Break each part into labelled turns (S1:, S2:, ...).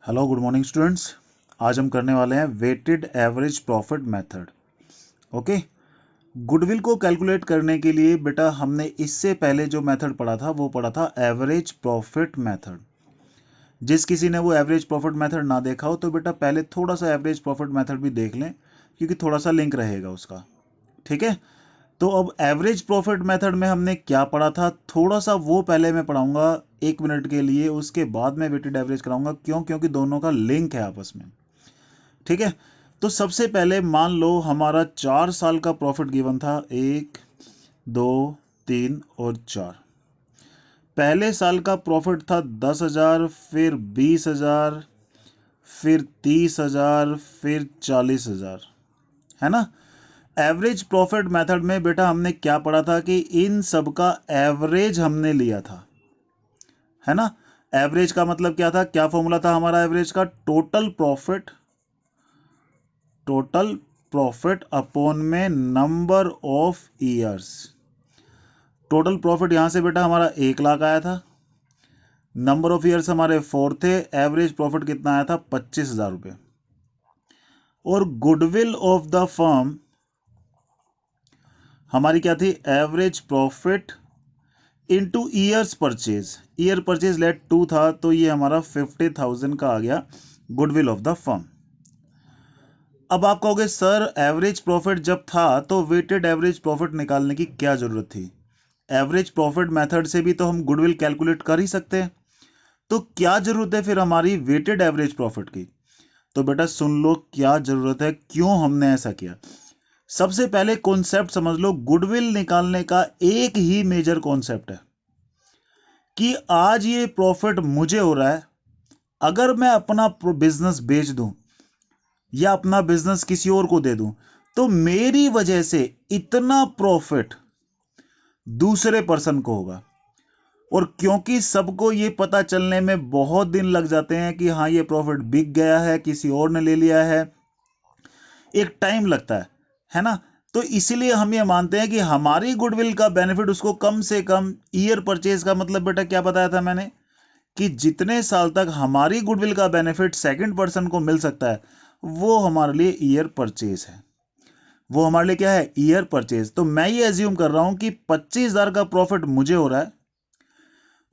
S1: Hello good morning students. आज हम करने वाले हैं weighted average profit method. Okay, goodwill को कैलकुलेट करने के लिए बेटा हमने इससे पहले जो मेथड पढ़ा था वो पढ़ा था एवरेज प्रॉफिट मेथड। जिस किसी ने वो एवरेज प्रॉफिट मेथड ना देखा हो तो बेटा पहले थोड़ा सा एवरेज प्रॉफिट मेथड भी देख लें, क्योंकि थोड़ा सा लिंक रहेगा उसका। ठीक है, तो अब एवरेज प्रॉफिट मेथड में हमने क्या पढ़ा था, थोड़ा सा वो पहले मैं पढ़ाऊंगा 1 मिनट के लिए, उसके बाद मैं वेटेड एवरेज कराऊंगा। क्यों? क्योंकि दोनों का लिंक है आपस में। ठीक है, तो सबसे पहले मान लो हमारा 4 साल का प्रॉफिट गिवन था, 1, 2, 3 और 4। पहले साल का प्रॉफिट था 10,000, फिर 20,000, फिर 30,000, फिर 40,000, है ना। एवरेज प्रॉफिट मेथड में बेटा हमने क्या पढ़ा था कि इन सब का एवरेज हमने लिया था, है ना। एवरेज का मतलब क्या था, क्या फॉर्मूला था हमारा एवरेज का? टोटल प्रॉफिट अपॉन में number of years. Total profit यहां से बेटा हमारा 1 लाख आया था, नंबर ऑफ ईयर्स हमारे 4 थे, एवरेज प्रॉफिट कितना आया था? 25,000 रुपये। और गुडविल ऑफ द फर्म हमारी क्या थी? Average profit into years purchase. Year purchase लेट 2 था, तो ये हमारा 50,000 का आ गया गुडविल ऑफ द फर्म। अब आप कहोगे सर एवरेज प्रॉफिट जब था तो वेटेड एवरेज प्रॉफिट निकालने की क्या जरूरत थी? एवरेज प्रॉफिट मेथड से भी तो हम गुडविल कैलकुलेट कर ही सकते हैं, तो क्या जरूरत है फिर हमारी वेटेड एवरेज प्रॉफिट की? तो बेटा सुन लो क्या जरूरत है, क्यों हमने ऐसा किया। सबसे पहले कॉन्सेप्ट समझ लो, गुडविल निकालने का एक ही मेजर कॉन्सेप्ट है कि आज ये प्रॉफिट मुझे हो रहा है, अगर मैं अपना बिजनेस बेच दूं या अपना बिजनेस किसी और को दे दूं तो मेरी वजह से इतना प्रॉफिट दूसरे पर्सन को होगा। और क्योंकि सबको ये पता चलने में बहुत दिन लग जाते हैं कि हाँ ये प्रॉफिट बिक गया है, किसी और ने ले लिया है, एक टाइम लगता है ना। तो इसीलिए हम ये मानते हैं कि हमारी गुडविल का बेनिफिट उसको कम से कम, ईयर परचेज का मतलब बेटा क्या बताया था मैंने, कि जितने साल तक हमारी गुडविल का बेनिफिट सेकंड पर्सन को मिल सकता है वो हमारे लिए ईयर परचेज है। वो हमारे लिए क्या है? Year purchase. तो मैं ये एज्यूम कर रहा हूं कि 25,000 का प्रॉफिट मुझे हो रहा है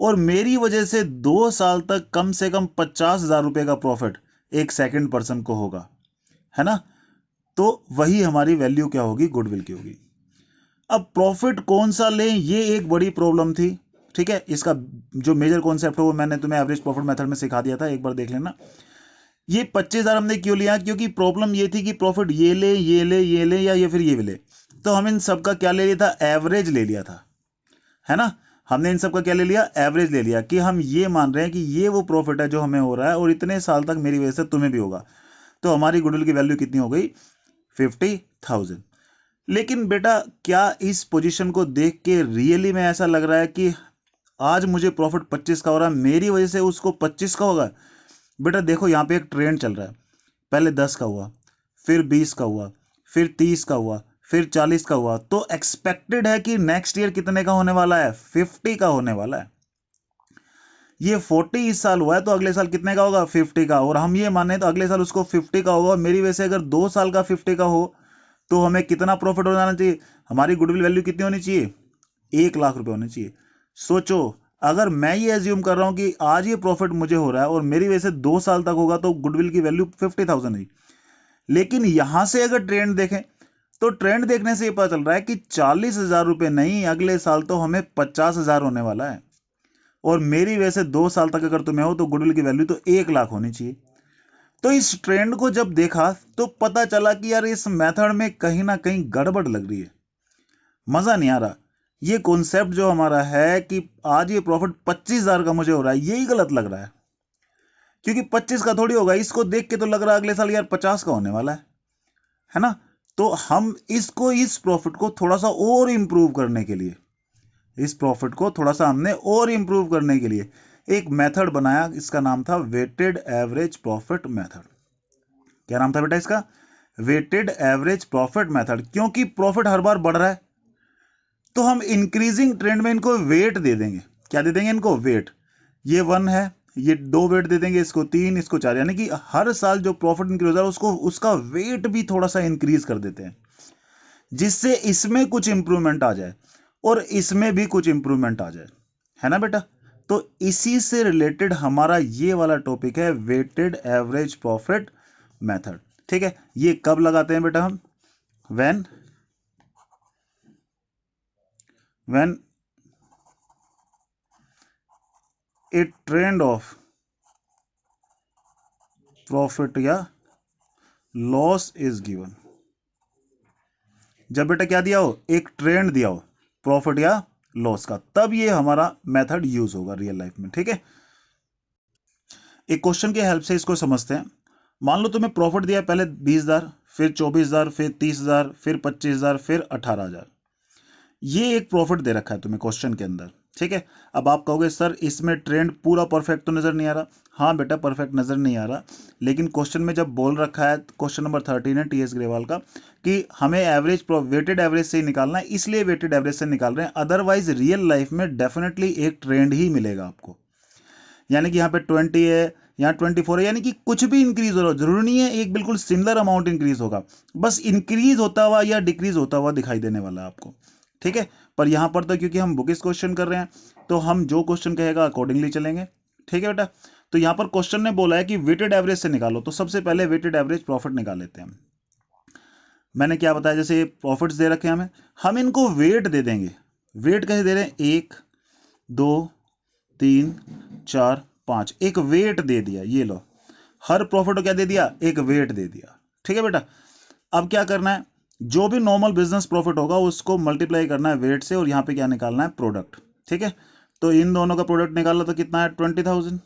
S1: और मेरी वजह से 2 साल तक कम से कम 50,000 रुपए का प्रॉफिट एक सेकंड पर्सन को होगा, है ना। तो वही हमारी वैल्यू क्या होगी? गुडविल की होगी। अब प्रॉफिट कौन सा लें, ये एक बड़ी प्रॉब्लम थी। ठीक है, इसका जो मेजर कॉन्सेप्ट है वो मैंने तुम्हें एवरेज प्रॉफिट मेथड में सिखा दिया था, एक बार देख लेना। ये 25,000 हमने क्यों लिया? क्योंकि प्रॉब्लम ये थी कि प्रॉफिट ये ले, ये ले, ये ले, या ये फिर ये ले। तो हम इन सबका क्या ले लिया था? एवरेज ले लिया था, है ना। हमने इन सबका क्या ले लिया? एवरेज ले लिया, कि हम ये मान रहे हैं कि ये वो प्रॉफिट है जो हमें हो रहा है और इतने साल तक मेरी वजह से तुम्हें भी होगा। तो हमारी गुडविल की वैल्यू कितनी हो गई? 50,000। लेकिन बेटा क्या इस पोजीशन को देख के रियली में ऐसा लग रहा है कि आज मुझे प्रॉफिट 25 का हो रहा है, मेरी वजह से उसको 25 का होगा? बेटा देखो यहां पे एक ट्रेंड चल रहा है, पहले 10 का हुआ, फिर 20 का हुआ, फिर 30 का हुआ, फिर 40 का हुआ, तो एक्सपेक्टेड है कि नेक्स्ट ईयर कितने का होने वाला है? 50 का होने वाला है। ये 40 इस साल हुआ है तो अगले साल कितने का होगा? 50 का। और हम ये माने तो अगले साल उसको 50 का होगा। मेरी वजह से अगर 2 साल का 50 का हो तो हमें कितना प्रॉफिट हो जाना चाहिए? हमारी गुडविल वैल्यू कितनी होनी चाहिए? 1 लाख रुपए होनी चाहिए। सोचो, अगर मैं ये एज्यूम कर रहा हूं कि आज ये प्रॉफिट मुझे हो रहा है और मेरी वजह से 2 साल तक होगा तो गुडविल की वैल्यू 50,000 है। लेकिन यहां से अगर ट्रेंड देखें तो ट्रेंड देखने से ये पता चल रहा है कि 40,000 रुपए नहीं, अगले साल तो हमें 50,000 होने वाला है। और मेरी वजह से 2 साल तक अगर तुम्हें हो तो गुडविल की वैल्यू तो 1 लाख होनी चाहिए। तो इस ट्रेंड को जब देखा तो पता चला कि यार इस मेथड में कहीं ना कहीं गड़बड़ लग रही है, मजा नहीं आ रहा। ये कॉन्सेप्ट जो हमारा है कि आज ये प्रॉफिट 25,000 का मुझे हो रहा है, यही गलत लग रहा है। क्योंकि 25 का थोड़ी होगा, इसको देख के तो लग रहा है अगले साल यार 50 का होने वाला है ना। तो हम इसको, इस प्रॉफिट को थोड़ा सा और इंप्रूव करने के लिए, इस प्रॉफिट को थोड़ा सा हमने और इंप्रूव करने के लिए एक मेथड बनाया, इसका नाम था वेटेड एवरेज प्रॉफिट मेथड। क्या नाम था बेटा इसका? Weighted average profit method. क्योंकि प्रॉफिट हर बार बढ़ रहा है तो हम इंक्रीजिंग ट्रेंड में इनको वेट दे देंगे। क्या दे देंगे इनको? वेट। ये 1 है, ये 2 वेट दे देंगे, इसको 3, इसको 4, यानी कि हर साल जो प्रॉफिट इंक्रीज हो रहा है उसको उसका वेट भी थोड़ा सा इंक्रीज कर देते हैं, जिससे इसमें कुछ इंप्रूवमेंट आ जाए और इसमें भी कुछ इंप्रूवमेंट आ जाए, है ना बेटा। तो इसी से रिलेटेड हमारा ये वाला टॉपिक है वेटेड एवरेज प्रॉफिट मेथड। ठीक है, ये कब लगाते हैं बेटा हम? When A trend of profit या लॉस इज गिवन। जब बेटा क्या दिया हो? एक ट्रेंड दिया हो प्रॉफिट या लॉस का, तब ये हमारा मेथड यूज होगा रियल लाइफ में। ठीक है, एक क्वेश्चन के हेल्प से इसको समझते हैं। मान लो तुम्हें प्रॉफिट दिया पहले 20,000, फिर 24,000, फिर 30,000, फिर 25,000, फिर 18,000। ये एक प्रॉफिट दे रखा है तुम्हें क्वेश्चन के अंदर। ठीक है, अब आप कहोगे सर इसमें ट्रेंड पूरा परफेक्ट तो नजर नहीं आ रहा। हाँ बेटा, परफेक्ट नजर नहीं आ रहा, लेकिन क्वेश्चन में जब बोल रखा है, क्वेश्चन नंबर 13 है टीएस ग्रेवाल का, कि हमें एवरेज वेटेड एवरेज से ही निकालना है, इसलिए वेटेड एवरेज से निकाल रहे हैं। अदरवाइज रियल लाइफ में डेफिनेटली एक ट्रेंड ही मिलेगा आपको। यानी कि यहाँ पे 20 है, यहाँ 24 है, यानी कि कुछ भी इंक्रीज हो रहा हो, जरूरी नहीं है एक बिल्कुल सिमिलर अमाउंट इंक्रीज होगा, बस इंक्रीज होता हुआ या डिक्रीज होता हुआ दिखाई देने वाला है आपको। ठीक है, पर यहाँ पर तो क्योंकि हम बुकिश क्वेश्चन कर रहे हैं, तो हम जो क्वेश्चन कहेगा अकॉर्डिंगली चलेंगे। ठीक है बेटा, तो यहाँ पर क्वेश्चन ने बोला है कि वेटेड एवरेज से निकालो, तो सबसे पहले वेटेड एवरेज प्रॉफिट निकाल लेते हैं। मैंने क्या बताया, जैसे ये प्रॉफिट्स दे रखे हैं हमें, हम इनको वेट दे देंगे। वेट कैसे दे रहे हैं? 1, 2, 3, 4, 5, एक वेट दे दिया। ये लो, हर प्रॉफिट को क्या दे दिया? एक वेट दे दिया। ठीक है बेटा, अब क्या करना है? जो भी नॉर्मल बिजनेस प्रॉफिट होगा उसको मल्टीप्लाई करना है वेट से, और यहां पे क्या निकालना है? प्रोडक्ट। ठीक है, तो इन दोनों का प्रोडक्ट निकाला तो कितना है? 20,000।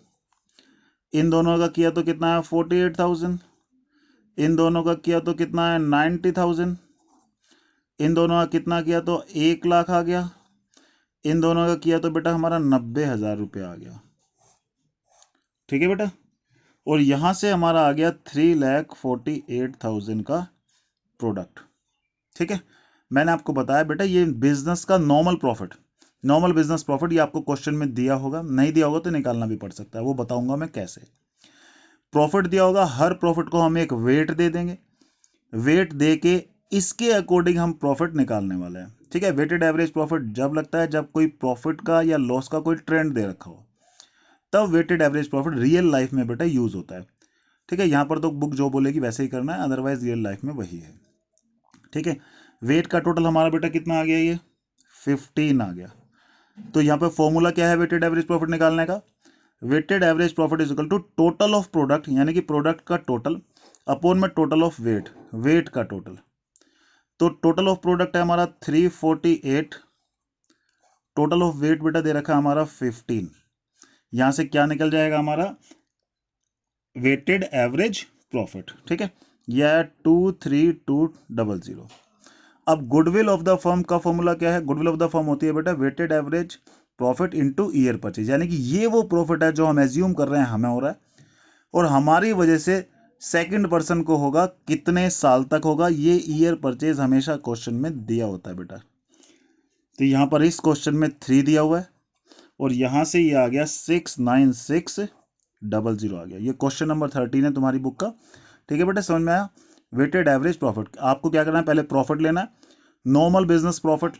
S1: इन दोनों का किया तो कितना है? 48,000। इन दोनों का किया तो कितना है? 90,000। इन दोनों का कितना किया तो 1,00,000 आ गया। इन दोनों का किया तो बेटा हमारा 90,000 रुपया आ गया। ठीक है बेटा, और यहां से हमारा आ गया 3,48,000 का प्रोडक्ट। ठीक है, मैंने आपको बताया बेटा ये बिजनेस का normal profit, normal business profit, ये आपको क्वेश्चन में दिया होगा, नहीं दिया होगा तो निकालना भी पड़ सकता है, वो बताऊंगा मैं कैसे। प्रॉफिट दिया होगा, हर प्रॉफिट को हम एक वेट दे देंगे, वेट दे के इसके अकॉर्डिंग हम प्रॉफिट निकालने वाले हैं। ठीक है, वेटेड एवरेज प्रॉफिट जब लगता है जब कोई प्रॉफिट का या लॉस का कोई ट्रेंड दे रखा हो, तब weighted average profit real life में बेटा यूज होता है। ठीक है, यहां पर तो बुक जो बोलेगी वैसे ही करना है, अदरवाइज रियल लाइफ में वही है। ठीक है, वेट का टोटल हमारा बेटा कितना आ गया? ये 15 आ गया। तो यहाँ पे फॉर्मूला क्या है वेटेड एवरेज प्रॉफिट निकालने का? Weighted average profit is equal to total of product, यानी कि प्रोडक्ट का टोटल अपॉन में टोटल ऑफ वेट, वेट का टोटल। तो टोटल ऑफ प्रोडक्ट है हमारा 348, टोटल ऑफ वेट बेटा दे रखा है हमारा 15। यहां से क्या निकल जाएगा हमारा? Weighted average profit. ठीक है, यह 23200। अब गुडविल ऑफ द फर्म का फॉर्मूला क्या है? गुडविल ऑफ द फर्म होती है बेटा weighted average profit into year purchase, यानी कि ये वो प्रॉफिट है जो हम एज्यूम कर रहे हैं हमें हो रहा है, और हमारी वजह से सेकंड पर्सन को होगा, कितने साल तक होगा, ये ईयर परचेज हमेशा क्वेश्चन में दिया होता है बेटा। तो यहां पर इस क्वेश्चन में 3 दिया हुआ है, और यहां से ये आ गया 69600 आ गया। ये क्वेश्चन नंबर 13 है तुम्हारी बुक का। ठीक है बेटा, समझ में आया? वेटेड एवरेज प्रॉफिट आपको क्या करना है? पहले प्रॉफिट लेना है, नॉर्मल बिजनेस प्रॉफिट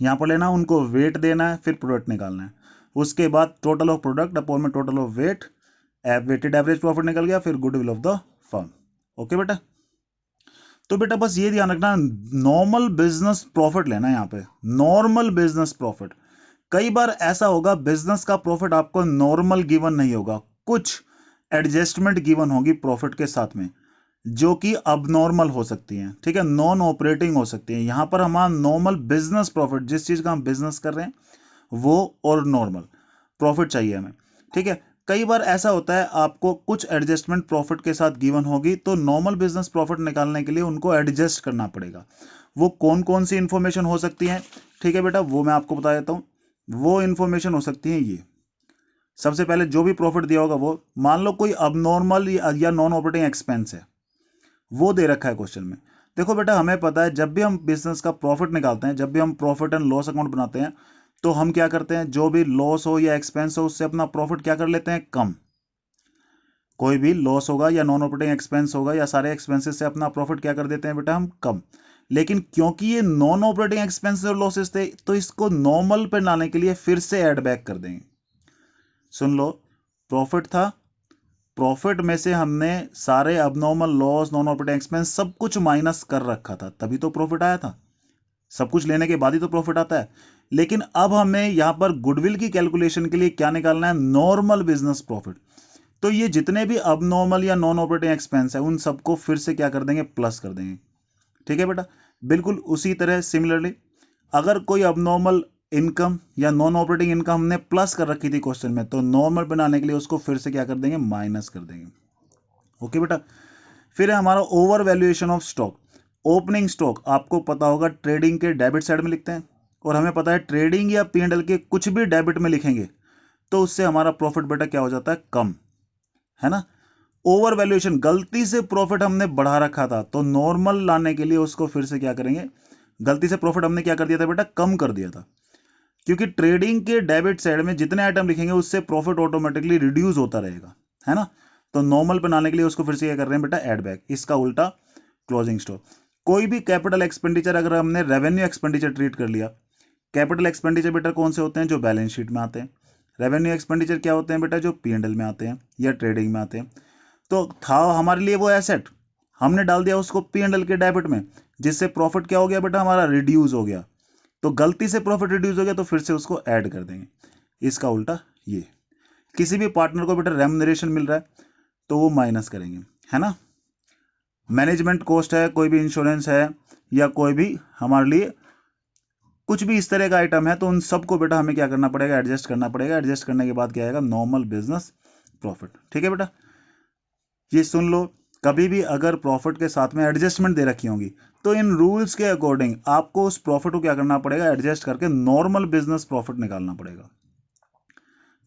S1: यहाँ पर लेना, उनको वेट देना है, फिर प्रोडक्ट निकालना है, उसके बाद टोटल ऑफ प्रोडक्ट अपॉन में total of weight, weighted average profit निकल गया, फिर goodwill of the firm. Okay बेटा, तो बेटा बस ये ध्यान रखना, नॉर्मल बिजनेस प्रॉफिट लेना है यहाँ पे, नॉर्मल बिजनेस प्रॉफिट। कई बार ऐसा होगा बिजनेस का प्रॉफिट आपको नॉर्मल गिवन नहीं होगा, कुछ एडजस्टमेंट गिवन होगी प्रॉफिट के साथ में, जो कि अब नॉर्मल हो सकती हैं। ठीक है, नॉन ऑपरेटिंग हो सकती हैं। यहां पर हमारा नॉर्मल बिजनेस प्रॉफिट, जिस चीज का हम बिजनेस कर रहे हैं वो, और नॉर्मल प्रॉफिट चाहिए हमें। ठीक है, कई बार ऐसा होता है आपको कुछ एडजस्टमेंट प्रॉफिट के साथ गिवन होगी, तो नॉर्मल बिजनेस प्रॉफिट निकालने के लिए उनको एडजस्ट करना पड़ेगा। वो कौन कौन सी इंफॉर्मेशन हो सकती है? ठीक है बेटा, वो मैं आपको बता देता हूं। वो इंफॉर्मेशन हो सकती है ये, सबसे पहले जो भी प्रॉफिट दिया होगा वो, मान लो कोई अबनॉर्मल या नॉन ऑपरेटिंग एक्सपेंस है, वो दे रखा है क्वेश्चन में। देखो बेटा, हमें पता है जब भी हम बिजनेस का प्रॉफिट निकालते हैं, जब भी हम प्रॉफिट एंड लॉस अकाउंट बनाते हैं, तो हम क्या करते हैं, जो भी लॉस हो या एक्सपेंस हो उससे अपना प्रॉफिट क्या कर लेते हैं, कम। कोई भी लॉस होगा या नॉन ऑपरेटिंग एक्सपेंस होगा या सारे एक्सपेंसेस से अपना प्रॉफिट क्या कर देते हैं बेटा, हम कम। लेकिन क्योंकि ये नॉन ऑपरेटिंग एक्सपेंसेस और लॉसेस थे, तो इसको नॉर्मल पे लाने के लिए फिर से ऐड बैक कर देंगे। सुन लो, प्रॉफिट था, प्रॉफिट में से हमने सारे abnormal loss, non operating expense सब कुछ माइनस कर रखा था, तभी तो प्रॉफिट आया था। सब कुछ लेने के बाद ही तो प्रॉफिट आता है। लेकिन अब हमें यहां पर गुडविल की कैलकुलेशन के लिए क्या निकालना है, नॉर्मल बिजनेस प्रॉफिट। तो ये जितने भी अबनॉर्मल या नॉन ऑपरेटिंग एक्सपेंस है उन सबको फिर से क्या कर देंगे, प्लस कर देंगे। ठीक है बेटा, बिल्कुल उसी तरह सिमिलरली अगर कोई अबनॉर्मल इनकम या नॉन ऑपरेटिंग इनकम हमने प्लस कर रखी थी क्वेश्चन में, तो नॉर्मल बनाने के लिए उसको फिर से क्या कर देंगे, माइनस कर देंगे। ओके बेटा, फिर है हमारा over valuation of stock. Opening stock आपको पता होगा ट्रेडिंग के डेबिट साइड में लिखते हैं, और हमें पता है ट्रेडिंग या P&L के कुछ भी डेबिट में लिखेंगे तो उससे हमारा प्रॉफिट बेटा क्या हो जाता है, कम, है ना। ओवर वैल्यूएशन, गलती से प्रॉफिट हमने बढ़ा रखा था, तो नॉर्मल लाने के लिए उसको फिर से क्या करेंगे, गलती से प्रॉफिट हमने क्या कर दिया था बेटा, कम कर दिया था। क्योंकि ट्रेडिंग के डेबिट साइड में जितने आइटम लिखेंगे उससे प्रॉफिट ऑटोमेटिकली रिड्यूस होता रहेगा, है ना। तो नॉर्मल बनाने के लिए उसको फिर से क्या कर रहे हैं बेटा, ऐड बैक। इसका उल्टा क्लोजिंग स्टॉक। कोई भी कैपिटल एक्सपेंडिचर अगर हमने रेवेन्यू एक्सपेंडिचर ट्रीट कर लिया, कैपिटल एक्सपेंडिचर बेटा कौन से होते हैं, जो बैलेंस शीट में आते हैं। रेवेन्यू एक्सपेंडिचर क्या होते हैं बेटा, जो P&L में आते हैं या ट्रेडिंग में आते हैं। तो था हमारे लिए वो एसेट, हमने डाल दिया उसको P&L के डेबिट में, जिससे प्रॉफिट क्या हो गया बेटा, हमारा रिड्यूस हो गया। तो गलती से प्रॉफिट रिड्यूस हो गया तो फिर से उसको ऐड कर देंगे। इसका उल्टा ये, किसी भी पार्टनर को बेटा रेम्युनरेशन मिल रहा है तो वो माइनस करेंगे, है ना। मैनेजमेंट कॉस्ट है, कोई भी इंश्योरेंस है, या कोई भी हमारे लिए कुछ भी इस तरह का आइटम है, तो उन सबको बेटा हमें क्या करना पड़ेगा, एडजस्ट करना पड़ेगा। एडजस्ट करने के बाद क्या आएगा, नॉर्मल बिजनेस प्रॉफिट। ठीक है बेटा, ये सुन लो, कभी भी अगर प्रॉफिट के साथ में एडजस्टमेंट दे रखी होंगी तो इन रूल्स के अकॉर्डिंग आपको उस प्रॉफिट को क्या करना पड़ेगा, एडजस्ट करके नॉर्मल बिजनेस प्रॉफिट निकालना पड़ेगा।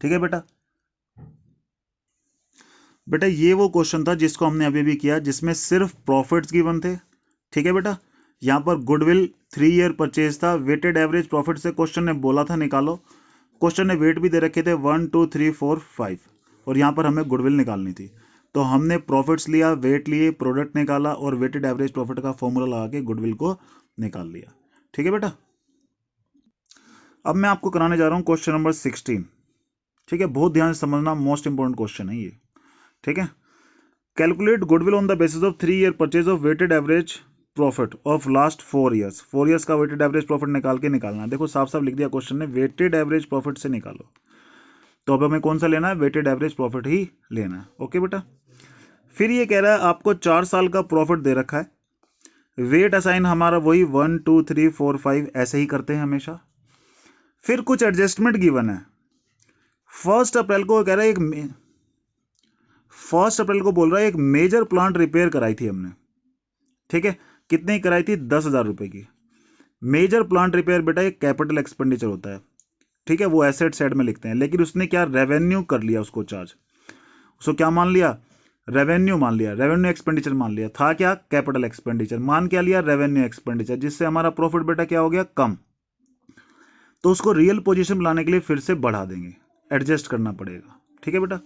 S1: ठीक है बेटा, बेटा ये वो क्वेश्चन था जिसको हमने अभी भी किया, जिसमें सिर्फ प्रॉफिट्स गिवन थे। ठीक है बेटा, यहां पर गुडविल 3 ईयर परचेज था, वेटेड एवरेज प्रॉफिट से क्वेश्चन ने बोला था निकालो। क्वेश्चन ने वेट भी दे रखे थे 1 2 3 4 5, और यहां पर हमें गुडविल निकालनी थी। तो हमने प्रॉफिट्स लिया, वेट लिए, प्रोडक्ट निकाला और वेटेड एवरेज प्रॉफिट का फॉर्मूला लगा के गुडविल को निकाल लिया। ठीक है बेटा, अब मैं आपको कराने जा रहा हूं क्वेश्चन नंबर 16। ठीक है, बहुत ध्यान से समझना, मोस्ट इंपोर्टेंट क्वेश्चन है ये। ठीक है, calculate goodwill on the basis of 3 year purchase of weighted average profit of last 4 years. 4 years का वेटेड एवरेज प्रॉफिट निकाल के निकालना है। देखो साफ साफ लिख दिया क्वेश्चन ने, वेटेड एवरेज प्रॉफिट से निकालो। तो अब हमें कौन सा लेना है, वेटेड एवरेज प्रॉफिट ही लेना है। ओके बेटा, फिर ये कह रहा है आपको 4 साल का प्रॉफिट दे रखा है, वेट असाइन हमारा वही 1 2 3 4 5 ऐसे ही करते हैं हमेशा। फिर कुछ एडजस्टमेंट गिवन है। 1 अप्रैल को कह रहा है 1 अप्रैल को बोल रहा है एक मेजर प्लांट रिपेयर कराई थी हमने। ठीक है, कितनी कराई थी, 10,000 रुपए की। मेजर प्लांट रिपेयर बेटा एक कैपिटल एक्सपेंडिचर होता है। ठीक है, वो एसेट साइड में लिखते हैं, लेकिन उसने क्या रेवेन्यू कर लिया, उसको चार्ज, उसको क्या मान लिया, रेवेन्यू मान लिया, रेवेन्यू एक्सपेंडिचर मान लिया। था क्या, कैपिटल एक्सपेंडिचर, मान क्या लिया, रेवेन्यू एक्सपेंडिचर, जिससे हमारा प्रॉफिट बेटा क्या हो गया, कम। तो उसको रियल पोजीशन लाने के लिए फिर से बढ़ा देंगे, एडजस्ट करना पड़ेगा। ठीक है बेटा,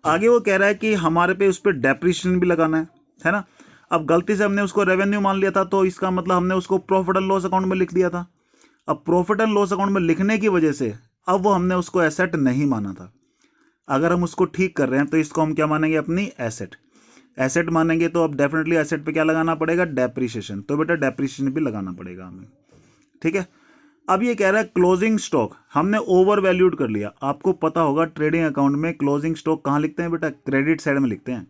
S1: आगे वो कह रहा है कि हमारे पे उस पर डेप्रिसिएशन भी लगाना है ना। अब गलती से हमने उसको रेवेन्यू मान लिया था, तो इसका मतलब हमने उसको प्रॉफिट एंड लॉस अकाउंट में लिख दिया था। अब प्रॉफिट एंड लॉस अकाउंट में लिखने की वजह से अब वो हमने उसको एसेट नहीं माना था। अगर हम उसको ठीक कर रहे हैं तो इसको हम क्या मानेंगे, अपनी एसेट। एसेट मानेंगे तो अब डेफिनेटली एसेट पे क्या लगाना पड़ेगा, डेप्रिसिएशन। तो बेटा डेप्रिसिएशन भी लगाना पड़ेगा हमें। ठीक है, अब ये कह रहा है क्लोजिंग स्टॉक हमने ओवर वैल्यूड कर लिया। आपको पता होगा ट्रेडिंग अकाउंट में क्लोजिंग स्टॉक कहां लिखते हैं बेटा, क्रेडिट साइड में लिखते हैं।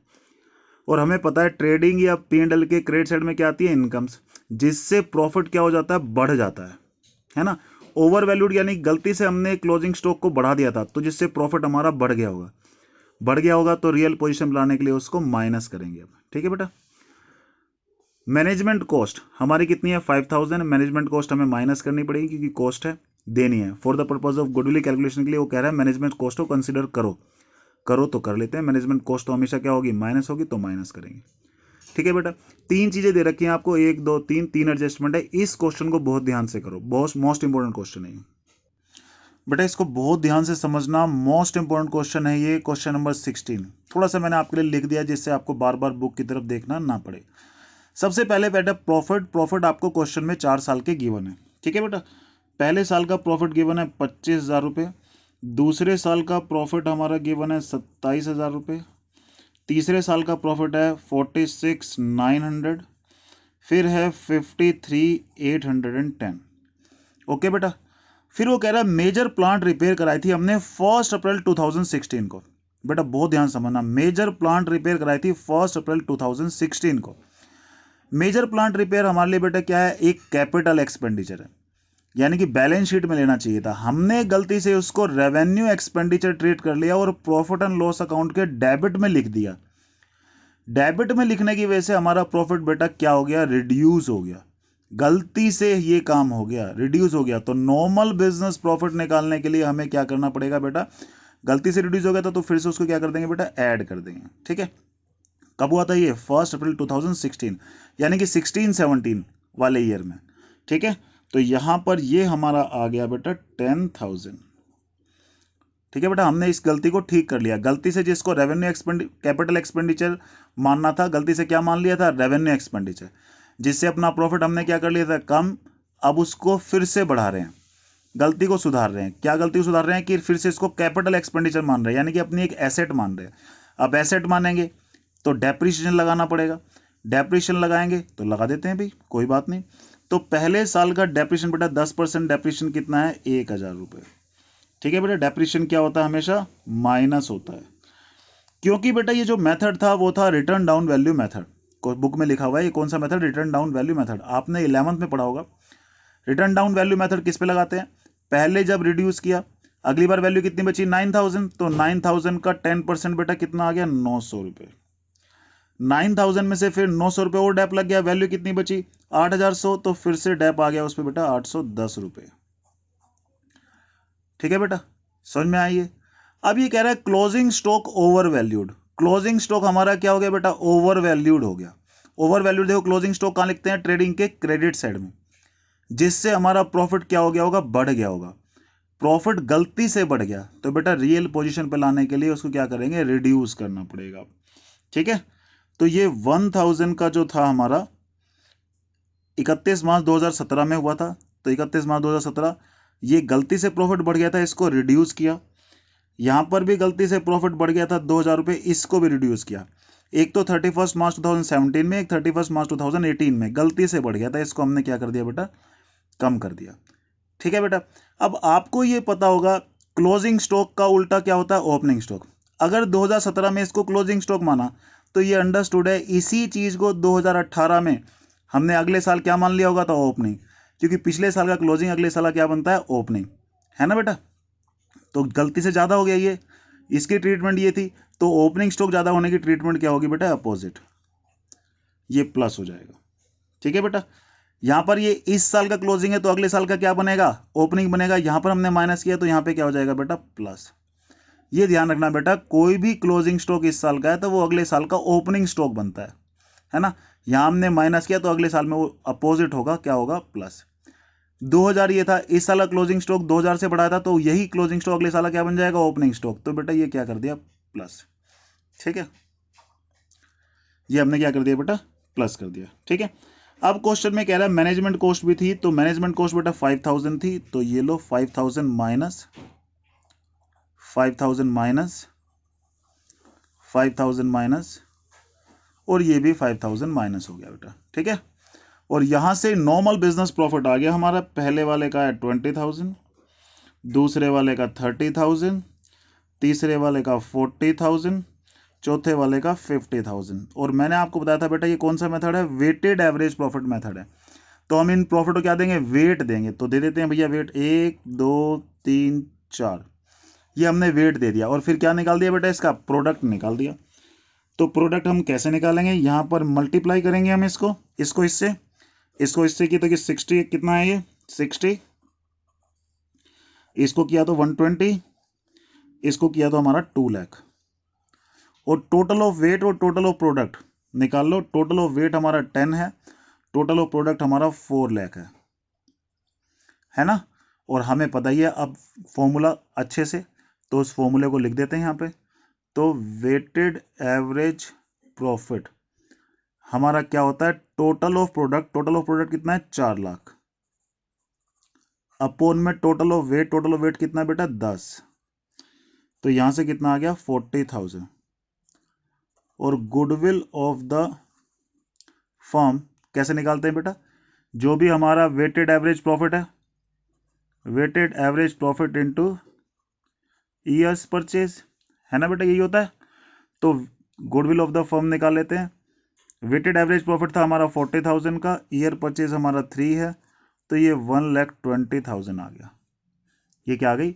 S1: और हमें पता है ट्रेडिंग या P&L के क्रेडिट साइड में क्या आती है, इनकम्स, जिससे प्रॉफिट क्या हो जाता है, बढ़ जाता है ना। ओवर वैल्यूड यानी गलती से हमने क्लोजिंग स्टॉक को बढ़ा दिया था, तो जिससे प्रॉफिट हमारा बढ़ गया होगा। बढ़ गया होगा तो रियल पोजीशन लाने के लिए उसको माइनस करेंगे अब। ठीक है बेटा, मैनेजमेंट कॉस्ट हमारी कितनी है, 5,000। मैनेजमेंट कॉस्ट हमें माइनस करनी पड़ेगी क्योंकि कॉस्ट है, देनी है। For the purpose of goodwill calculation के लिए वो कह रहा है मैनेजमेंट कॉस्ट को कंसिडर करो। करो तो कर लेते हैं, मैनेजमेंट कॉस्ट तो हमेशा क्या होगी, माइनस होगी, तो माइनस करेंगे। ठीक है बेटा, 3 चीजें दे रखी हैं आपको, 1 2 3, 3 एडजस्टमेंट है। इस क्वेश्चन को बहुत ध्यान से करो, बहुत मोस्ट इंपोर्टेंट क्वेश्चन है। बेटा इसको बहुत ध्यान से समझना, मोस्ट इंपॉर्टेंट क्वेश्चन है ये, क्वेश्चन नंबर 16। थोड़ा सा मैंने आपके लिए लिख दिया जिससे आपको बार बार बुक की तरफ देखना ना पड़े। सबसे पहले बेटा प्रॉफिट आपको क्वेश्चन में 4 साल के गिवन है, ठीक है बेटा। पहले साल का प्रॉफिट गिवन है 25,000 रुपये, दूसरे साल का प्रॉफिट हमारा गिवन है 27,000 रुपये, तीसरे साल का प्रॉफिट है 46,900, फिर है 53,810। ओके बेटा। फिर वो कह रहा है मेजर प्लांट रिपेयर कराई थी हमने 1 अप्रैल 2016 को। बेटा बहुत ध्यान समझना, मेजर प्लांट रिपेयर कराई थी 1 अप्रैल 2016 को। मेजर प्लांट रिपेयर हमारे लिए बेटा क्या है, एक कैपिटल एक्सपेंडिचर है, यानी कि बैलेंस शीट में लेना चाहिए था, हमने गलती से उसको रेवेन्यू एक्सपेंडिचर ट्रीट कर लिया और प्रॉफिट एंड लॉस अकाउंट के डेबिट में लिख दिया। डेबिट में लिखने की वजह से हमारा प्रॉफिट बेटा क्या हो गया, रिड्यूस हो गया, गलती से ये काम हो गया, रिड्यूस हो गया। तो नॉर्मल बिजनेस प्रॉफिट निकालने के लिए हमें क्या करना पड़ेगा बेटा, गलती से रिड्यूस हो गया था तो फिर से उसको क्या कर देंगे बेटा, ऐड कर देंगे, ठीक है। कब हुआ था ये, 1 अप्रैल 2016, यानी कि 16-17 वाले ईयर में, ठीक है। तो यहां पर ये हमारा आ गया बेटा 10,000, ठीक है बेटा। हमने इस गलती को ठीक कर लिया, गलती से जिसको रेवेन्यू कैपिटल एक्सपेंडिचर मानना था, गलती से क्या मान लिया था, रेवेन्यू एक्सपेंडिचर, जिससे अपना प्रॉफिट हमने क्या कर लिया था, कम। अब उसको फिर से बढ़ा रहे हैं, गलती को सुधार रहे हैं। क्या गलती को सुधार रहे हैं कि फिर से इसको कैपिटल एक्सपेंडिचर मान रहे हैं, यानी कि अपनी एक एसेट मान रहे हैं। अब एसेट मानेंगे तो डेप्रिसिएशन लगाना पड़ेगा, डेप्रिसिएशन लगाएंगे तो लगा देते हैं भाई, कोई बात नहीं। तो पहले साल का डेप्रिसिएशन बेटा 10% डेप्रिसिएशन कितना है, 1,000 रुपये, ठीक है बेटा। डेप्रिसिएशन क्या होता है, हमेशा माइनस होता है, क्योंकि बेटा ये जो मेथड था वो था return down value method, book में लिखा हुआ है। ये कौन सा method, return down value method, आपने 11th में पढ़ा होगा। रिटर्न डाउन वैल्यू मेथड किस पे लगाते हैं, पहले जब रिड्यूस किया, अगली बार वैल्यू कितनी बची, 9,000, तो 9,000 का 10% बेटा कितना आ गया, 900 रुपये। 9,000 में से फिर 900 रुपये और डैप लग गया, वैल्यू कितनी बची, 8,100, तो फिर से डैप आ गया उस पर बेटा 810 रुपये, ठीक है बेटा, समझ में आई है। अब ये कह रहा है closing stock over valued, closing stock हमारा क्या हो गया बेटा, ओवर वैल्यूड हो गया। ओवर वैल्यूड देखो, क्लोजिंग स्टॉक कहां लिखते हैं, ट्रेडिंग के क्रेडिट साइड में, जिससे हमारा प्रॉफिट क्या हो गया होगा, बढ़ गया होगा। प्रॉफिट गलती से बढ़ गया तो बेटा रियल पोजीशन पे लाने के लिए उसको क्या करेंगे, रिड्यूस करना पड़ेगा, ठीक है। तो ये 1,000 का जो था हमारा 31 मार्च 2017 में हुआ था, तो 31 मार्च 2017 ये गलती से प्रॉफिट बढ़ गया था, इसको रिड्यूस किया। यहां पर भी गलती से प्रॉफिट बढ़ गया था 2,000 रुपये, इसको भी रिड्यूस किया। एक तो 31 मार्च 2017 में, एक 31 मार्च 2018 में गलती से बढ़ गया था, इसको हमने क्या कर दिया बेटा, कम कर दिया, ठीक है बेटा। अब आपको ये पता होगा क्लोजिंग स्टॉक का उल्टा क्या होता है, ओपनिंग स्टॉक। अगर 2017 में इसको क्लोजिंग स्टॉक माना तो ये अंडरस्टूड है, इसी चीज को 2018 में हमने अगले साल क्या मान लिया होगा, तो ओपनिंग, क्योंकि पिछले साल का क्लोजिंग अगले साल का क्या बनता है, ओपनिंग, है ना बेटा। तो गलती से ज्यादा हो गया ये, इसकी ट्रीटमेंट ये थी, तो ओपनिंग स्टॉक ज्यादा होने की ट्रीटमेंट क्या होगी बेटा, अपोजिट, ये प्लस हो जाएगा, ठीक है बेटा। यहां पर ये इस साल का क्लोजिंग है तो अगले साल का क्या बनेगा, ओपनिंग बनेगा। यहां पर हमने माइनस किया तो यहां पे क्या हो जाएगा बेटा, प्लस। ये ध्यान रखना बेटा, कोई भी क्लोजिंग स्टॉक इस साल का है तो वो अगले साल का ओपनिंग स्टॉक बनता है ना। यहां हमने माइनस किया तो अगले साल में वो अपोजिट होगा, क्या होगा, प्लस। 2,000 ये था, इस साल का क्लोजिंग स्टॉक 2,000 से बढ़ाया था तो यही क्लोजिंग स्टॉक अगले साल का क्या बन जाएगा, ओपनिंग स्टॉक। तो बेटा ये क्या कर दिया, प्लस, ठीक है। ये हमने क्या कर दिया बेटा, प्लस कर दिया, ठीक है। अब क्वेश्चन में कह रहा है मैनेजमेंट कॉस्ट भी थी, तो मैनेजमेंट कॉस्ट बेटा 5,000 थी, तो ये लो 5,000 माइनस 5,000 माइनस 5,000 माइनस, और ये भी 5,000 माइनस हो गया बेटा, ठीक है। और यहां से नॉर्मल बिजनेस प्रॉफिट आ गया हमारा, पहले वाले का है 20,000, दूसरे वाले का 30,000, तीसरे वाले का 40,000, चौथे वाले का 50,000। और मैंने आपको बताया था बेटा ये कौन सा मेथड है, वेटेड एवरेज प्रॉफिट मेथड है। तो हम इन प्रॉफिट को क्या देंगे, वेट देंगे, तो दे देते हैं भैया वेट, 1 2 3 4, ये हमने वेट दे दिया। और फिर क्या निकाल दिया बेटा, इसका प्रोडक्ट निकाल दिया। तो प्रोडक्ट हम कैसे निकालेंगे, यहां पर मल्टीप्लाई करेंगे हम इसको इससे की, तो कि 60 कितना है ये 60, इसको किया तो 120, इसको किया तो हमारा 2 लाख। और टोटल ऑफ वेट और टोटल ऑफ प्रोडक्ट निकाल लो, टोटल ऑफ वेट हमारा 10 है, टोटल ऑफ प्रोडक्ट हमारा 4 लाख है ना। और हमें पता ही है अब फॉर्मूला अच्छे से, तो उस फॉर्मूले को लिख देते हैं यहाँ पे। तो वेटेड एवरेज प्रॉफिट हमारा क्या होता है, total of product, total of product कितना है 4 लाख, अपोन में total of weight, total of weight कितना है बेटा 10, तो यहां से कितना आ गया 40,000। और गुडविल ऑफ द फर्म कैसे निकालते हैं बेटा, जो भी हमारा वेटेड एवरेज प्रॉफिट है, weighted average profit into years purchase, है ना बेटा, यही होता है। तो गुडविल ऑफ द फर्म निकाल लेते हैं। वेटेड एवरेज प्रॉफिट था हमारा 40,000 का, ईयर परचेज हमारा 3 है, तो ये 1,20,000 आ गया। ये क्या आ गई,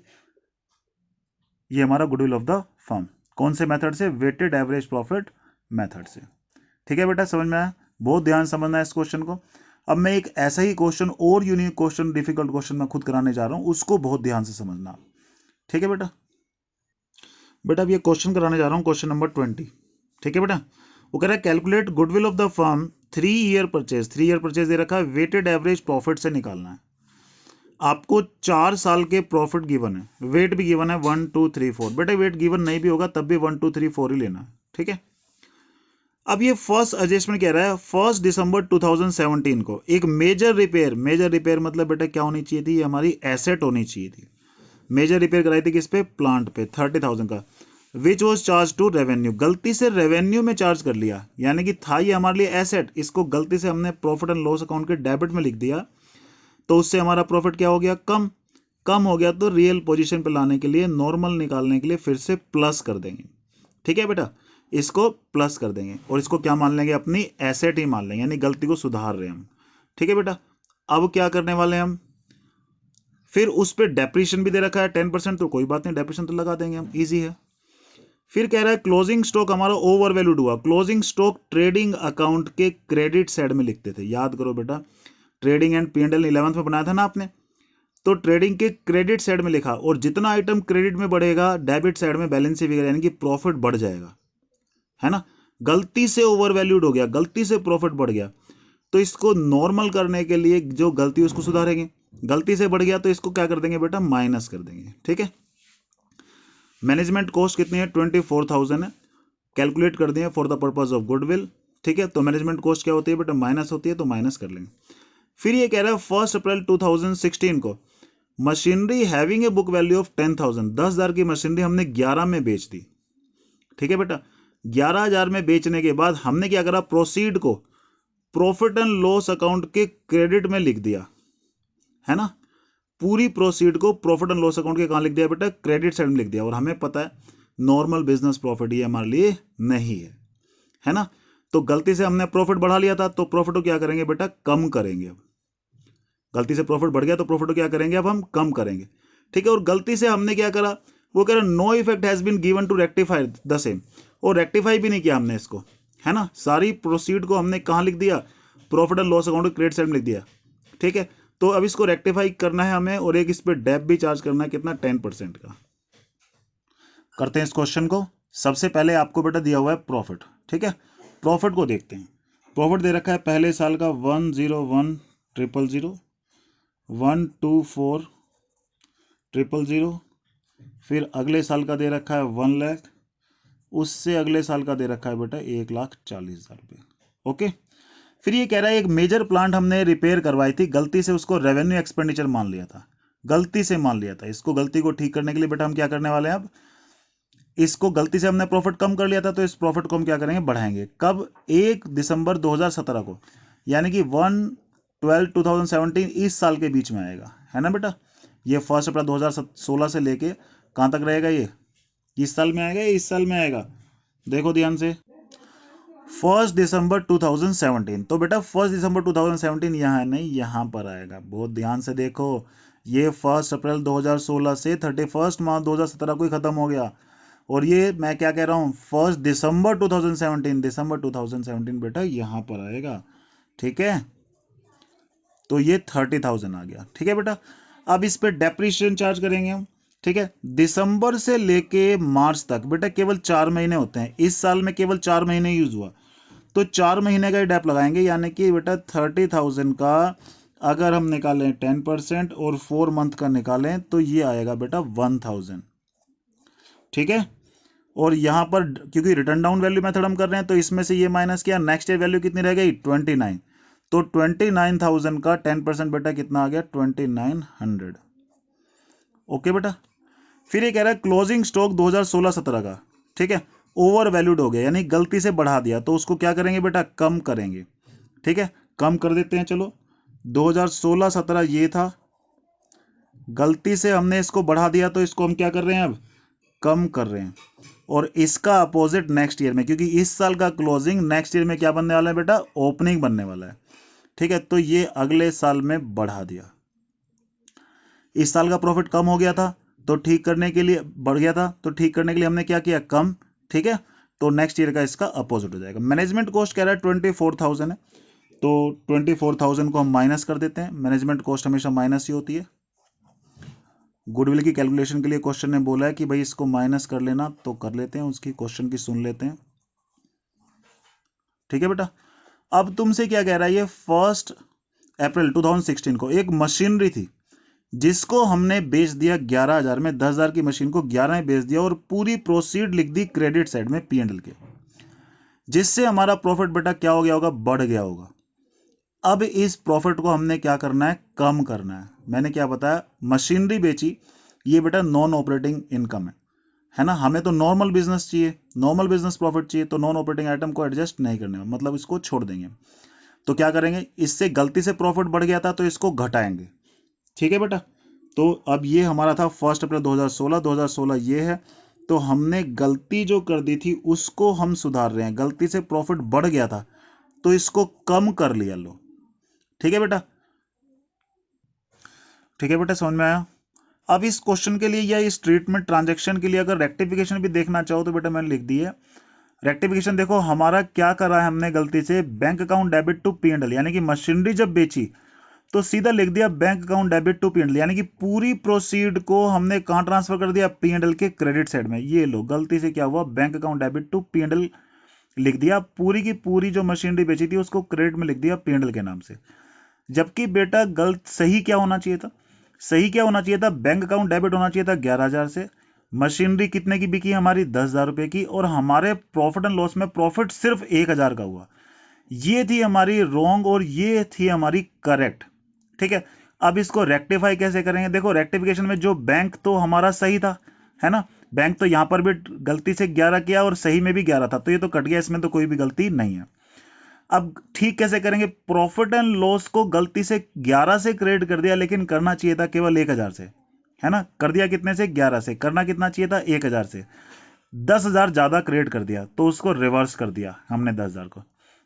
S1: ये हमारा गुडविल ऑफ द फर्म। कौन से मेथड से, वेटेड एवरेज प्रॉफिट मेथड से। ठीक है बेटा, समझ में आया, बहुत ध्यान समझना है इस क्वेश्चन को। अब मैं एक ऐसा ही क्वेश्चन और यूनिक क्वेश्चन, डिफिकल्ट क्वेश्चन मैं खुद कराने जा रहा हूं, उसको बहुत ध्यान से समझना। ठीक है बेटा, बेटा अब ये क्वेश्चन कराने जा रहा हूं, क्वेश्चन नंबर 20। ठीक है बेटा, वो कह रहा है calculate goodwill of the firm 3 year purchase, 3 year purchase दे रखा है, वेटेड एवरेज प्रॉफिट से निकालना है। आपको 4 साल के प्रॉफिट गिवन है, वेट भी गिवन है 1 2 3 4, बेटा वेट गिवन नहीं भी होगा तब भी 1 2 3 4 ही लेना है। ठीक है, अब ये फर्स्ट एडजस्टमेंट कह रहा है 1 दिसंबर 2017 को एक मेजर रिपेयर, मेजर रिपेयर मतलब बेटा क्या होनी चाहिए थी, हमारी एसेट होनी चाहिए थी। मेजर रिपेयर कराई थी किस पे, प्लांट पे, 30,000 का, which was charge to revenue, गलती से रेवेन्यू में चार्ज कर लिया, यानी कि था ये हमारे लिए एसेट, इसको गलती से हमने प्रॉफिट एंड लॉस अकाउंट के डेबिट में लिख दिया, तो उससे हमारा प्रॉफिट क्या हो गया, कम, कम हो गया, तो रियल पोजीशन पे लाने के लिए, नॉर्मल निकालने के लिए फिर से प्लस कर देंगे। ठीक है बेटा, इसको प्लस कर देंगे और इसको क्या मान लेंगे, अपनी एसेट ही मान लेंगे, यानी गलती को सुधार रहे हैं हम। ठीक है बेटा, अब क्या करने वाले हैं हम, फिर उस पर डेप्रीशिएशन भी दे रखा है 10%, तो कोई बात नहीं, डेप्रीशिएशन तो लगा देंगे हम, इजी है। फिर कह रहा है क्लोजिंग स्टॉक हमारा ओवर वैल्यूड हुआ, क्लोजिंग स्टॉक ट्रेडिंग अकाउंट के क्रेडिट साइड में लिखते थे, याद करो बेटा, ट्रेडिंग एंड P&L 11th में बनाया था ना आपने, तो ट्रेडिंग के क्रेडिट साइड में लिखा, और जितना आइटम क्रेडिट में बढ़ेगा डेबिट साइड में बैलेंस शीट फिगर यानी कि प्रॉफिट बढ़ जाएगा, है ना। गलती से ओवर वैल्यूड हो गया, गलती से प्रॉफिट बढ़ गया, तो इसको नॉर्मल करने के लिए जो गलती उसको सुधारेंगे, गलती से बढ़ गया तो इसको क्या कर देंगे बेटा, माइनस कर देंगे। ठीक है, मैनेजमेंट कॉस्ट कितनी है, 24,000 है, कैलकुलेट कर दिए for the purpose of goodwill. ठीक है, तो मैनेजमेंट कॉस्ट क्या होती है बेटा, माइनस होती है, तो माइनस कर लेंगे। फिर ये कह रहा है 1 अप्रैल 2016 को machinery having a book value of 10,000, 10,000 की मशीनरी हमने 11 में बेच दी। ठीक है बेटा, 11,000 में बेचने के बाद हमने क्या करा, प्रोसीड को प्रॉफिट एंड लॉस अकाउंट के क्रेडिट में लिख दिया, है ना, पूरी प्रोसीड को प्रॉफिट एंड लॉस अकाउंट के कहां लिख दिया बेटा, क्रेडिट साइड में लिख दिया, और हमें पता है नॉर्मल बिजनेस प्रॉफिट ये हमारे लिए नहीं है ना। तो गलती से हमने प्रॉफिट बढ़ा लिया था, तो प्रॉफिट को क्या करेंगे बेटा, कम करेंगे। गलती से प्रॉफिट बढ़ गया तो प्रॉफिट को क्या करेंगे, अब हम कम करेंगे। ठीक है, और गलती से हमने क्या करा, वो कह रहा no effect has been given to rectify the same, और रेक्टिफाई भी नहीं किया हमने इसको, है ना, सारी प्रोसीड को हमने कहां लिख दिया, profit and loss account credit side में लिख दिया। ठीक है, तो अब इसको रेक्टिफाई करना है हमें, और एक इस पे डेप भी चार्ज करना है, कितना, 10% का। करते हैं इस क्वेश्चन को। सबसे पहले आपको बेटा दिया हुआ है प्रॉफिट, ठीक है, प्रॉफिट को देखते हैं। प्रॉफिट दे रखा है पहले साल का 101,000, 124,000, फिर अगले साल का दे रखा है 1 लाख, उससे अगले साल का दे रखा है बेटा 1,40,000 रुपये। ओके, फिर ये कह रहा है एक मेजर प्लांट हमने रिपेयर करवाई थी, गलती से उसको रेवेन्यू एक्सपेंडिचर मान लिया था, गलती से मान लिया था, इसको गलती को ठीक करने के लिए बेटा हम क्या करने वाले हैं, अब इसको गलती से हमने प्रॉफिट कम कर लिया था, तो इस प्रॉफिट को हम क्या करेंगे, बढ़ाएंगे। कब, 1 दिसंबर 2017 को, यानी कि 1/12/2017 इस साल के बीच में आएगा, है ना बेटा। ये 1 अप्रैल 2016 से लेके कहां तक रहेगा, ये इस साल में आएगा, ये इस साल में आएगा, देखो ध्यान से, 1 दिसंबर 2017। तो बेटा 1 दिसंबर 2017 यहाँ नहीं, यहाँ पर आएगा, बहुत ध्यान से देखो, ये 1 अप्रैल 2016 से 31 मार्च 2017 को ही खत्म हो गया, और ये मैं क्या कह रहा हूँ, 1 दिसंबर 2017, दिसंबर 2017 बेटा यहाँ पर आएगा। ठीक है, तो ये 30,000 आ गया। ठीक है बेटा, अब इस पे डेप्रीशिएशन चार्ज करेंगे हम। ठीक है, दिसंबर से लेके मार्च तक बेटा केवल 4 महीने होते हैं, इस साल में केवल 4 महीने यूज हुआ, तो 4 महीने का ही डेप लगाएंगे, यानी कि बेटा 30,000 का अगर हम निकालें 10% और 4 मंथ का निकालें तो ये आएगा बेटा 1000। ठीक है, और यहाँ पर क्योंकि रिटर्न डाउन वैल्यू मेथड हम कर रहे हैं तो इसमें से ये माइनस किया, नेक्स्ट ईयर वैल्यू कितनी रह गई 29। तो 29,000 का 10% बेटा कितना आ गया 2900। ओके बेटा, फिर ये कह रहा है क्लोजिंग स्टॉक 2016-17 का, ठीक है, ओवर वैल्यूड हो गया यानी गलती से बढ़ा दिया, तो उसको क्या करेंगे बेटा कम करेंगे। ठीक है, कम कर देते हैं। चलो 2016-17 ये था, गलती से हमने इसको बढ़ा दिया तो इसको हम क्या कर रहे हैं अब कम कर रहे हैं, और इसका अपोजिट नेक्स्ट ईयर में, क्योंकि इस साल का क्लोजिंग नेक्स्ट ईयर में क्या बनने वाला है बेटा ओपनिंग बनने वाला है। ठीक है, तो ये अगले साल में बढ़ा दिया। इस साल का प्रॉफिट कम हो गया था तो ठीक करने के लिए बढ़ गया था, तो ठीक करने के लिए हमने क्या किया कम। ठीक है, तो नेक्स्ट ईयर का इसका अपोजिट हो जाएगा। मैनेजमेंट कॉस्ट कह रहा है 24,000 है, तो 24,000 को हम माइनस कर देते हैं। मैनेजमेंट कॉस्ट हमेशा माइनस ही होती है। गुडविल की कैलकुलेशन के लिए क्वेश्चन ने बोला है कि भाई इसको माइनस कर लेना, तो कर लेते हैं, उसकी क्वेश्चन की सुन लेते हैं। ठीक है बेटा, अब तुमसे क्या कह रहा है, ये 1 अप्रैल 2016 को एक मशीनरी थी जिसको हमने बेच दिया 11,000 में, 10,000 की मशीन को 11 में बेच दिया और पूरी प्रोसीड लिख दी क्रेडिट साइड में P&L के, जिससे हमारा प्रॉफिट बेटा क्या हो गया होगा बढ़ गया होगा। अब इस प्रॉफिट को हमने क्या करना है कम करना है। मैंने क्या बताया, मशीनरी बेची, ये बेटा नॉन ऑपरेटिंग इनकम है ना, हमें तो नॉर्मल बिजनेस चाहिए, नॉर्मल बिजनेस प्रॉफिट चाहिए, तो नॉन ऑपरेटिंग आइटम को एडजस्ट नहीं करने में, मतलब इसको छोड़ देंगे। तो क्या करेंगे, इससे गलती से प्रॉफिट बढ़ गया था तो इसको घटाएंगे। ठीक है बेटा, तो अब ये हमारा था 1 अप्रैल 2016 ये है, तो हमने गलती जो कर दी थी उसको हम सुधार रहे हैं। गलती से प्रॉफिट बढ़ गया था तो इसको कम कर लिया लो। ठीक है बेटा, ठीक है बेटा, समझ में आया। अब इस क्वेश्चन के लिए या इस ट्रीटमेंट ट्रांजैक्शन के लिए अगर रेक्टिफिकेशन भी देखना चाहो तो बेटा मैंने लिख दी है रेक्टिफिकेशन। देखो हमारा क्या करा है हमने, गलती से bank account debit to P&L, यानी कि मशीनरी जब बेची तो सीधा लिख दिया bank account debit to P&L, यानी कि पूरी प्रोसीड को हमने कहां ट्रांसफर कर दिया P&L के क्रेडिट साइड में। ये लो गलती से क्या हुआ, bank account debit to P&L लिख दिया, पूरी की पूरी जो मशीनरी बेची थी उसको क्रेडिट में लिख दिया P&L के नाम से। जबकि बेटा गलत सही क्या होना चाहिए था, सही क्या होना चाहिए था, बैंक अकाउंट डेबिट होना चाहिए था 11,000 से, मशीनरी कितने की बिकी हमारी 10,000 रुपए की, और हमारे प्रॉफिट एंड लॉस में प्रॉफिट सिर्फ 1,000 का हुआ। ये थी हमारी रॉन्ग और ये थी हमारी करेक्ट। ठीक है, अब इसको रेक्टिफाई कैसे करेंगे, देखो रेक्टिफिकेशन में जो बैंक तो हमारा सही था, है ना, बैंक तो यहां पर भी गलती से 11 किया और सही में भी 11 था, तो ये तो कट गया, इसमें तो कोई भी गलती नहीं है। अब ठीक कैसे करेंगे, प्रॉफिट एंड लॉस को गलती से 11 से क्रेडिट कर दिया, लेकिन करना चाहिए था केवल 1,000 से, है ना, कर दिया कितने से 11 से, करना कितना चाहिए था 1,000 से, 10,000 ज्यादा क्रेडिट कर दिया तो उसको रिवर्स कर दिया हमने 10,000 को।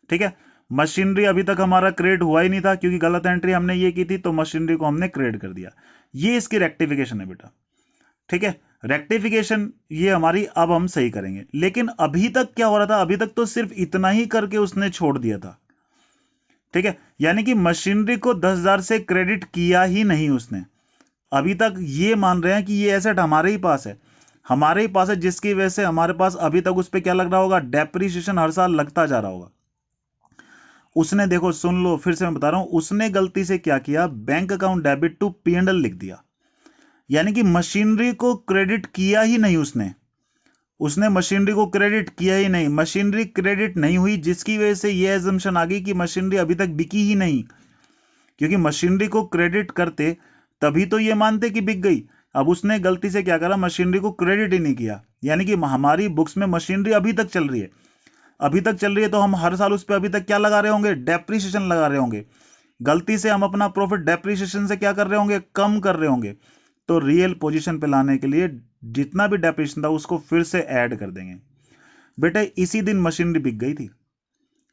S1: ठीक है, मशीनरी अभी तक हमारा क्रेडिट हुआ ही नहीं था क्योंकि गलत एंट्री हमने ये की थी, तो मशीनरी को हमने क्रेडिट कर दिया। ये इसकी रेक्टिफिकेशन है बेटा। ठीक है, रेक्टिफिकेशन ये हमारी अब हम सही करेंगे, लेकिन अभी तक क्या हो रहा था, अभी तक तो सिर्फ इतना ही करके उसने छोड़ दिया था। ठीक है, यानी कि मशीनरी को 10,000 से क्रेडिट किया ही नहीं उसने। अभी तक ये मान रहे हैं कि ये एसेट हमारे ही पास है, हमारे ही पास है, जिसकी वजह से हमारे पास अभी तक उस पर क्या लग रहा होगा, डेप्रीशिएशन हर साल लगता जा रहा होगा। उसने देखो सुन लो फिर से मैं बता रहा हूं, उसने गलती से क्या किया, bank account debit to P&L लिख दिया, यानी कि मशीनरी को क्रेडिट किया ही नहीं उसने, उसने मशीनरी को क्रेडिट किया ही नहीं, मशीनरी क्रेडिट नहीं हुई, जिसकी वजह से यह एजम्पशन आ गई कि मशीनरी अभी तक बिकी ही नहीं, क्योंकि मशीनरी को क्रेडिट करते तभी तो ये मानते कि बिक गई। अब उसने गलती से क्या करा, मशीनरी को क्रेडिट ही नहीं किया, यानी कि हमारी बुक्स में मशीनरी अभी तक चल रही है, अभी तक चल रही है, तो हम हर साल उस पर अभी तक क्या लगा रहे होंगे, डेप्रीशिएशन लगा रहे होंगे। गलती से हम अपना प्रॉफिट डेप्रीशिएशन से क्या कर रहे होंगे, कम कर रहे होंगे, तो रियल पोजीशन पे लाने के लिए जितना भी डेप्रीशिएशन था उसको फिर से ऐड कर देंगे। बेटा इसी दिन मशीनरी बिक गई थी,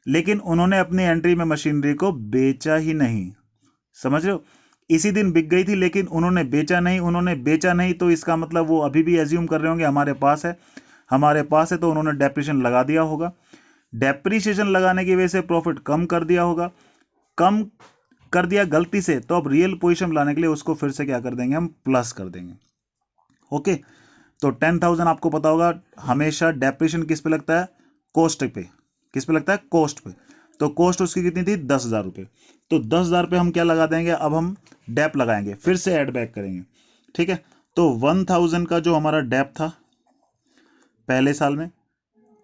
S1: लेकिन उन्होंने अपनी एंट्री में मशीनरी को बेचा ही नहीं, समझ रहे हो, इसी दिन बिक गई थी लेकिन उन्होंने बेचा नहीं, उन्होंने बेचा नहीं तो इसका मतलब वो अभी भी एज्यूम कर रहे होंगे हमारे पास है, हमारे पास है, तो उन्होंने डेप्रीशिएशन लगा दिया होगा, डेप्रीशिएशन लगाने की वजह से प्रॉफिट कम कर दिया होगा, कम कर दिया गलती से, तो अब रियल पोजीशन लाने के लिए उसको फिर से क्या कर देंगे, हम प्लस कर देंगे। ओके, तो 10,000 आपको पता होगा हमेशा डेप्रीशिएशन किस पे लगता है, कॉस्ट पे, किस पे लगता है, कॉस्ट पे, तो कॉस्ट उसकी कितनी थी 10,000 रुपये। तो 10,000 पे हम क्या लगा देंगे, अब हम डेप लगाएंगे, फिर से ऐड बैक करेंगे, ठीक है। तो 1,000 का जो हमारा डेप था पहले साल में,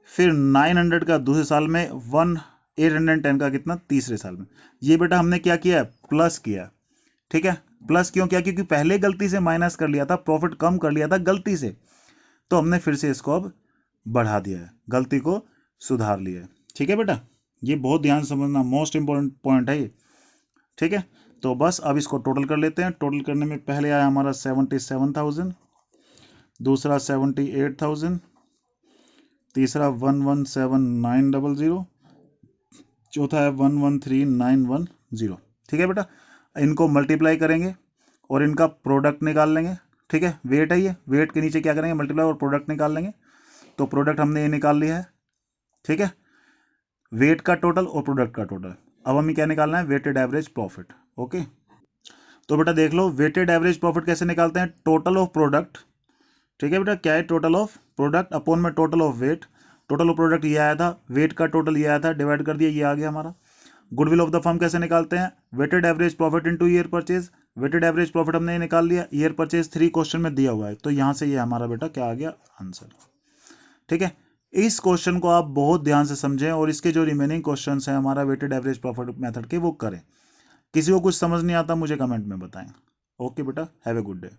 S1: फिर 900 का दूसरे साल में, 810 का कितना तीसरे साल में। ये बेटा हमने क्या किया है, प्लस किया, ठीक है। प्लस क्यों किया, क्योंकि पहले गलती से माइनस कर लिया था, प्रॉफिट कम कर लिया था गलती से, तो हमने फिर से इसको अब बढ़ा दिया है, गलती को सुधार लिया है, ठीक है बेटा। ये बहुत ध्यान समझना, मोस्ट इंपॉर्टेंट पॉइंट है ये, ठीक है। तो बस अब इसको टोटल कर लेते हैं। टोटल करने में पहले आया हमारा 77,000, दूसरा 78,000, तीसरा 117,900, चौथा है 113,910, ठीक है बेटा। इनको मल्टीप्लाई करेंगे और इनका प्रोडक्ट निकाल लेंगे, ठीक है। वेट है ये, वेट के नीचे क्या करेंगे, मल्टीप्लाई और प्रोडक्ट निकाल लेंगे। तो प्रोडक्ट हमने ये निकाल लिया है, ठीक है, वेट का टोटल और प्रोडक्ट का टोटल। अब हमें क्या निकालना है, वेटेड एवरेज प्रॉफिट, ओके। तो बेटा देख लो, वेटेड एवरेज प्रॉफिट कैसे निकालते हैं, टोटल ऑफ प्रोडक्ट, ठीक है बेटा, क्या है, टोटल ऑफ प्रोडक्ट अपॉन में total of weight. Total of product ये आया था, वेट का टोटल ये आया था, डिवाइड कर दिया, ये आ गया हमारा। गुडविल ऑफ द फर्म कैसे निकालते हैं, weighted average profit into year purchase. Weighted average profit हमने ये निकाल लिया, ईयर परचेज 3 क्वेश्चन में दिया हुआ है, तो यहां से ये हमारा बेटा क्या आ गया, आंसर, ठीक है। इस क्वेश्चन को आप बहुत ध्यान से समझें और इसके जो रिमेनिंग क्वेश्चंस हैं हमारा वेटेड एवरेज प्रॉफिट मेथड के, वो करें। किसी को कुछ समझ नहीं आता मुझे कमेंट में बताएं। ओके बेटा, हैव ए गुड डे।